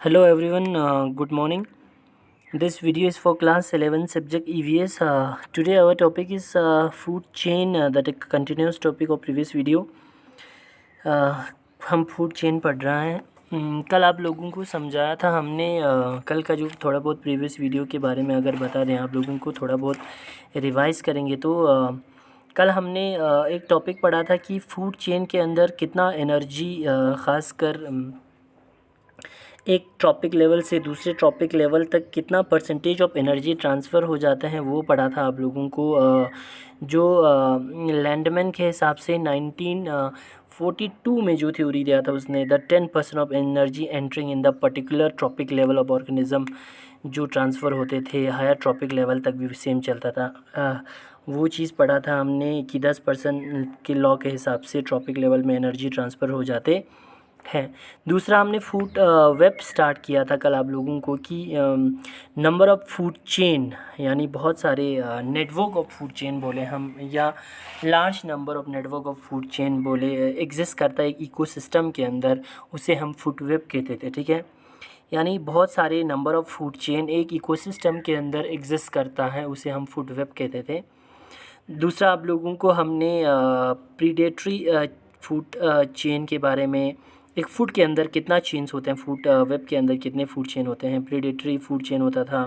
Hello everyone, good morning. This video is for class 11 subject EVS. Today our topic is food chain, that a continuous topic of previous video. हम food chain पढ़ रहे हैं। कल आप लोगों को समझाया था हमने, कल का जो थोड़ा बहुत प्रीवियस वीडियो के बारे में अगर बता दें आप लोगों को, थोड़ा बहुत रिवाइज़ करेंगे तो कल हमने एक टॉपिक पढ़ा था कि फूड चेन के अंदर कितना एनर्जी ख़ासकर एक ट्रॉपिक लेवल से दूसरे ट्रॉपिक लेवल तक कितना परसेंटेज ऑफ एनर्जी ट्रांसफ़र हो जाता है वो पढ़ा था आप लोगों को। जो लैंडमैन के हिसाब से 1942 में जो थ्योरी दिया था उसने, the 10% of energy entering in the particular trophic level of organism जो ट्रांसफ़र होते थे हायर ट्रॉपिक लेवल तक भी सेम चलता था। वो चीज़ पढ़ा था हमने कि 10% के लॉ के हिसाब से ट्रॉपिक लेवल में एनर्जी ट्रांसफ़र हो जाते हैं। दूसरा हमने फूड वेब स्टार्ट किया था कल आप लोगों को कि नंबर ऑफ़ फूड चेन, यानी बहुत सारे नेटवर्क ऑफ फूड चेन बोले हम, या large number of network of food chain बोले, एग्जिस्ट करता है एक इकोसिस्टम के अंदर, उसे हम फूड वेब कहते थे। ठीक है, यानी बहुत सारे नंबर ऑफ़ फूड चेन एक इकोसिस्टम के अंदर एग्जिस्ट करता है, उसे हम फूड वेब कहते थे। दूसरा आप लोगों को हमने प्रीडेटरी फूड चेन के बारे में, एक फूड के अंदर कितना चेन्स होते हैं, फूड वेब के अंदर कितने फूड चेन होते हैं। प्रीडेटरी फूड चेन होता था,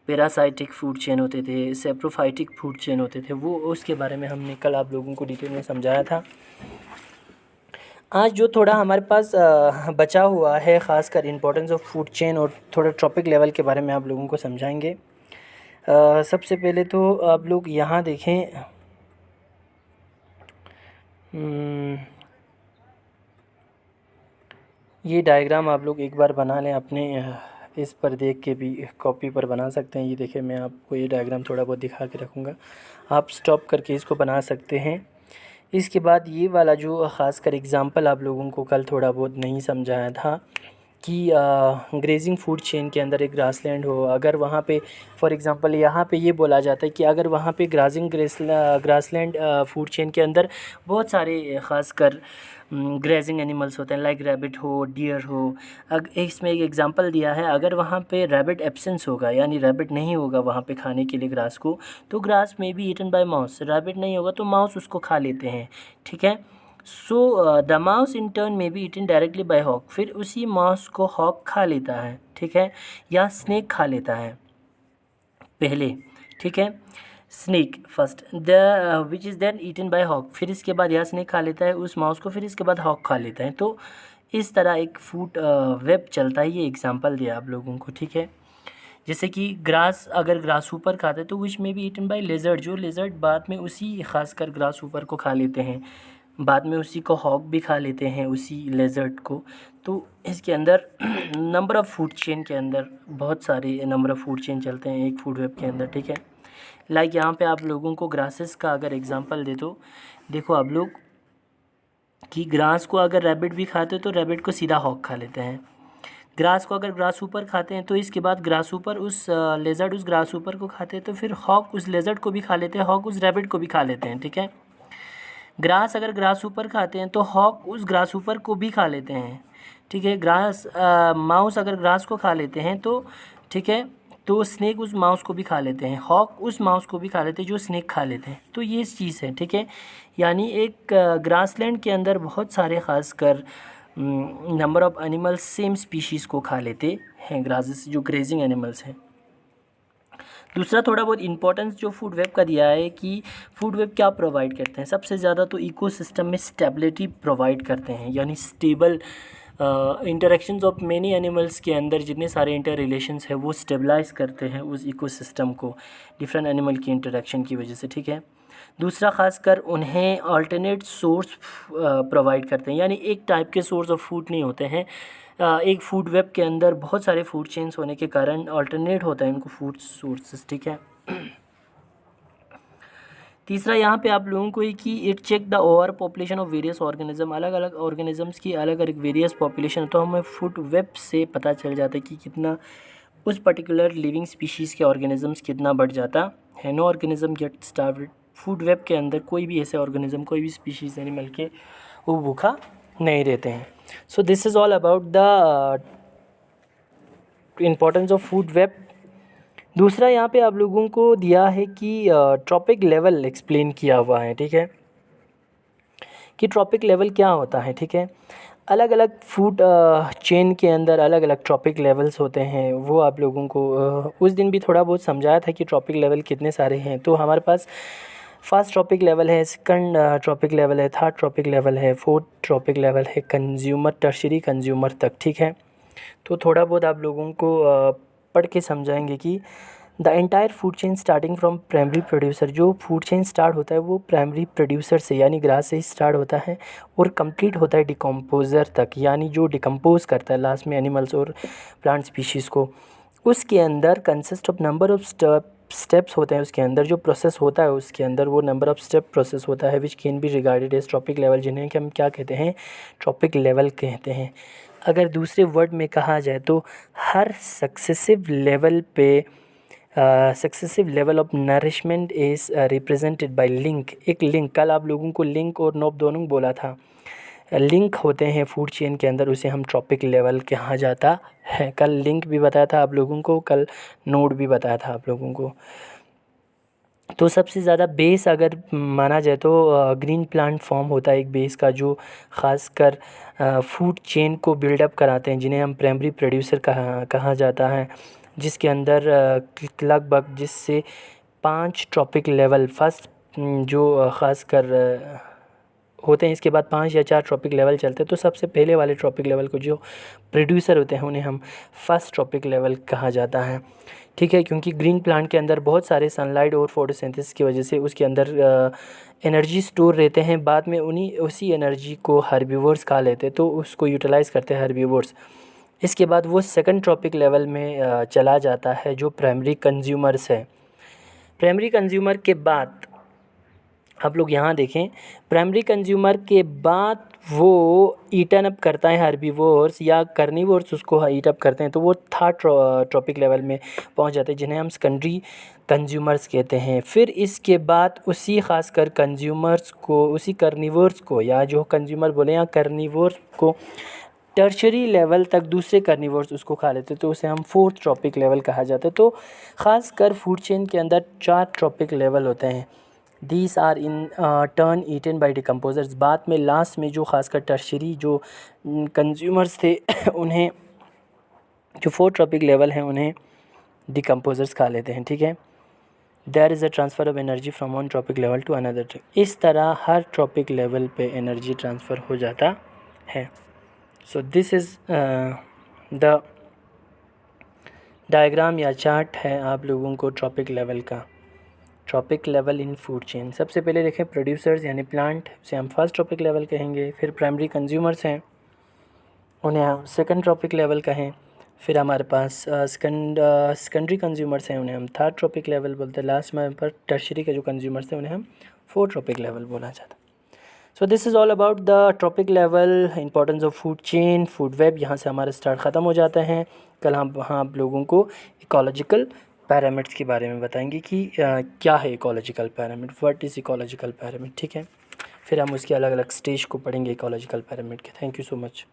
पैरासाइटिक फूड चेन होते थे, सेप्रोफाइटिक फूड चेन होते थे, वो उसके बारे में हमने कल आप लोगों को डिटेल में समझाया था। आज जो थोड़ा हमारे पास बचा हुआ है, ख़ासकर इम्पोर्टेंस ऑफ फूड चेन और थोड़ा ट्रॉपिक लेवल के बारे में आप लोगों को समझाएंगे। सबसे पहले तो आप लोग यहाँ देखें, ये डायग्राम आप लोग एक बार बना लें अपने, इस पर देख के भी कॉपी पर बना सकते हैं। ये देखिए, मैं आपको ये डायग्राम थोड़ा बहुत दिखा के रखूँगा, आप स्टॉप करके इसको बना सकते हैं। इसके बाद ये वाला जो ख़ासकर एग्ज़ाम्पल आप लोगों को कल थोड़ा बहुत नहीं समझाया था कि ग्रेजिंग फूड चेन के अंदर एक ग्रासलैंड हो, अगर वहाँ पे फॉर एग्ज़ाम्पल यहाँ पे ये बोला जाता है कि अगर वहाँ पे ग्रासलैंड फूड चेन के अंदर बहुत सारे ख़ासकर ग्रेजिंग एनिमल्स होते हैं, लाइक रैबिट हो, डियर हो। इसमें एक एग्जांपल दिया है, अगर वहाँ पे रैबिट एब्सेंस होगा, यानी रैबिट नहीं होगा वहाँ पे खाने के लिए ग्रास को, तो ग्रास में be eaten by mouse. Rabbit नहीं होगा तो माउस उसको खा लेते हैं। ठीक है, so the mouse in turn may be eaten directly by hawk, फिर उसी माउस को हॉक खा लेता है। ठीक है, या स्नेक खा लेता है पहले। ठीक है, snake first, the which is then eaten by hawk, फिर इसके बाद यह स्नेक खा लेता है उस माउस को, फिर इसके बाद हॉक खा लेता है। तो इस तरह एक फूड वेब चलता है। ये एग्जांपल दिया आप लोगों को। ठीक है, जैसे कि ग्रास, अगर ग्रास ऊपर खाते हैं तो विच में भी ईटन बाय लेजर्ड, जो लेजर्ड बाद में उसी खासकर ग्रास ऊपर को खा लेते हैं, बाद में उसी को हॉक भी खा लेते हैं, उसी लेजर्ड को। तो इसके अंदर नंबर ऑफ़ फूड चेन के अंदर बहुत सारे नंबर ऑफ़ फूड चेन चलते हैं एक फूड वेब के अंदर। ठीक है, लाइक यहाँ पे आप लोगों को ग्रासेस का अगर एग्जांपल दे दो, देखो आप लोग कि ग्रास को अगर रैबिट भी खाते हो तो रैबिट को सीधा हॉक खा लेते हैं। ग्रास को अगर ग्रास ऊपर खाते हैं तो इसके बाद ग्रास ऊपर उस लेजर्ड उस ग्रास ऊपर को खाते हैं, तो फिर हॉक उस लेजर्ड को भी खा लेते हैं, हॉक उस रैबिट को भी खा लेते हैं। ठीक है, ग्रास अगर ग्रास ऊपर खाते हैं तो हॉक उस ग्रास ऊपर को भी खा लेते हैं। ठीक है, माउस अगर ग्रास को खा लेते हैं तो, ठीक है, तो स्नेक उस माउस को भी खा लेते हैं, हॉक उस माउस को भी खा लेते हैं जो स्नेक खा लेते हैं। तो ये चीज़ है। ठीक है, यानी एक ग्रासलैंड के अंदर बहुत सारे ख़ासकर number of animals same species को खा लेते हैं, ग्रासेस जो ग्रेजिंग एनिमल्स हैं। दूसरा थोड़ा बहुत इंपॉर्टेंस जो फूड वेब का दिया है कि फूड वेब क्या प्रोवाइड करते हैं। सबसे ज़्यादा तो इकोसिस्टम में स्टेबिलिटी प्रोवाइड करते हैं, यानी stable interactions of many animals के अंदर जितने सारे इंटर रिलेशंस हैं वो स्टेबलाइज करते हैं उस इकोसिस्टम को, डिफरेंट एनिमल की इंटरेक्शन की वजह से। ठीक है, दूसरा खासकर उन्हें अल्टरनेट सोर्स प्रोवाइड करते हैं, यानी एक टाइप के सोर्स ऑफ फूड नहीं होते हैं। एक फूड वेब के अंदर बहुत सारे फूड चेन्स होने के कारण अल्टरनेट होता है इनको फूड सोर्सेस। ठीक है, तीसरा यहाँ पे आप लोगों को ये कि it check the over population of various organism, अलग अलग ऑर्गेनिजम्स की अलग अलग वेरियस पॉपुलेशन, तो हमें फूड वेब से पता चल जाता है कि कितना उस पर्टिकुलर लिविंग स्पीशीज़ के ऑर्गेनिजम्स कितना बढ़ जाता है। No organism get starved, food web के अंदर कोई भी ऐसे ऑर्गेनिज्म, कोई भी स्पीशीज़ एनिमल के वो भूखा नहीं रहते हैं। सो this is all about the importance of food web. दूसरा यहाँ पे आप लोगों को दिया है कि ट्रॉपिक लेवल एक्सप्लेन किया हुआ है, ठीक है, कि ट्रॉपिक लेवल क्या होता है, ठीक है। अलग अलग फूड चेन के अंदर अलग अलग ट्रॉपिक लेवल्स होते हैं, वो आप लोगों को उस दिन भी थोड़ा बहुत समझाया था कि ट्रॉपिक लेवल कितने सारे हैं। तो हमारे पास फर्स्ट ट्रॉपिक लेवल है, सेकंड ट्रॉपिक लेवल है, थर्ड ट्रॉपिक लेवल है, फोर्थ ट्रॉपिक लेवल है, कंज्यूमर टर्शरी कंज्यूमर तक, ठीक है। तो थोड़ा बहुत आप लोगों को पढ़ के समझाएंगे कि the entire food chain starting from primary producer, जो फूड चेन स्टार्ट होता है वो प्राइमरी प्रोड्यूसर से यानी ग्रास से ही स्टार्ट होता है और कंप्लीट होता है डिकम्पोज़र तक, यानी जो डिकम्पोज करता है लास्ट में एनिमल्स और प्लांट स्पीशीज़ को। उसके अंदर consist of number of steps होते हैं, उसके अंदर जो प्रोसेस होता है उसके अंदर वो नंबर ऑफ स्टेप प्रोसेस होता है which can be regarded as trophic level, जिन्हें कि हम क्या कहते हैं, ट्रॉपिक लेवल कहते हैं। अगर दूसरे वर्ड में कहा जाए तो हर सक्सेसिव लेवल पे successive level of nourishment is represented by link. एक लिंक, कल आप लोगों को लिंक और नोब दोनों बोला था, लिंक होते हैं फूड चेन के अंदर, उसे हम ट्रॉपिक लेवल कहा जाता है। कल लिंक भी बताया था आप लोगों को, कल नोड भी बताया था आप लोगों को। तो सबसे ज़्यादा बेस अगर माना जाए तो ग्रीन प्लांट फॉर्म होता है एक बेस का, जो ख़ासकर फूड चेन को बिल्डअप कराते हैं, जिन्हें हम प्राइमरी प्रोड्यूसर कहा जाता है, जिसके अंदर लगभग जिससे 5 ट्रॉपिक लेवल फर्स्ट जो ख़ासकर होते हैं, इसके बाद 5 या 4 ट्रॉपिक लेवल चलते हैं। तो सबसे पहले वाले ट्रॉपिक लेवल को जो प्रोड्यूसर होते हैं उन्हें हम फर्स्ट ट्रॉपिक लेवल कहा जाता है, ठीक है। क्योंकि ग्रीन प्लांट के अंदर बहुत सारे सनलाइट और फोटोसिंथेसिस की वजह से उसके अंदर एनर्जी स्टोर रहते हैं, बाद में उसी एनर्जी को हर्बीवोर्स खा लेते हैं, तो उसको यूटिलाइज़ करते हैं हर्बीवोर्स। इसके बाद वो सेकंड ट्रॉपिक लेवल में चला जाता है जो प्राइमरी कंज्यूमर्स है। प्राइमरी कंज्यूमर के बाद आप लोग यहाँ देखें, प्राइमरी कंज्यूमर के बाद वो ईटन अप करता है हर्बीवोर्स या कार्निवोर्स, उसको ईट अप करते हैं, तो वो थर्ड ट्रॉपिक लेवल में पहुँच जाते हैं, जिन्हें हम सेकेंडरी कंज्यूमर्स कहते हैं। फिर इसके बाद उसी खासकर कंज्यूमर्स को, उसी कार्निवोर्स को, या जो कंज्यूमर बोले या कार्निवोर्स को टर्शरी लेवल तक दूसरे कार्निवोर्स उसको खा लेते, तो उसे हम फोर्थ ट्रॉपिक लेवल कहा जाता है। तो ख़ासकर फूड चेन के अंदर 4 ट्रॉपिक लेवल होते हैं। These are in turn eaten by decomposers. बाद में लास्ट में जो खासकर टर्शरी जो कंज्यूमर्स थे उन्हें, जो 4 ट्रॉपिक लेवल हैं उन्हें डिकम्पोजर्स खा लेते हैं, ठीक है। There is a transfer of energy from one trophic level to another. इस तरह हर ट्रॉपिक लेवल पे एनर्जी ट्रांसफ़र हो जाता है। So this is the diagram या चार्ट है आप लोगों को ट्रॉपिक लेवल का। Trophic level in food chain, सबसे पहले देखें प्रोड्यूसर्स यानी प्लांट, उसे हम फर्स्ट ट्रॉपिक लेवल कहेंगे। फिर प्राइमरी कंज्यूमर्स हैं, उन्हें हम सेकंड ट्रॉपिक लेवल कहें। फिर हमारे पास सेकेंडरी कंज्यूमर्स हैं, उन्हें हम थर्ड ट्रॉपिक लेवल बोलते हैं। लास्ट में पर टर्शरी के जो कंज्यूमर्स हैं उन्हें हम फोर्थ ट्रॉपिक लेवल बोला जाता है। So this is all about the trophic level, importance of food chain, food web. यहाँ से हमारा स्टार्ट ख़त्म हो जाता है। कल हम वहाँ आप लोगों को इकोलॉजिकल पैरामिड्स के बारे में बताएंगे कि क्या है ecological pyramid, what is ecological pyramid, ठीक है। फिर हम उसके अलग अलग स्टेज को पढ़ेंगे इकोलॉजिकल पैरामिड के। Thank you so much.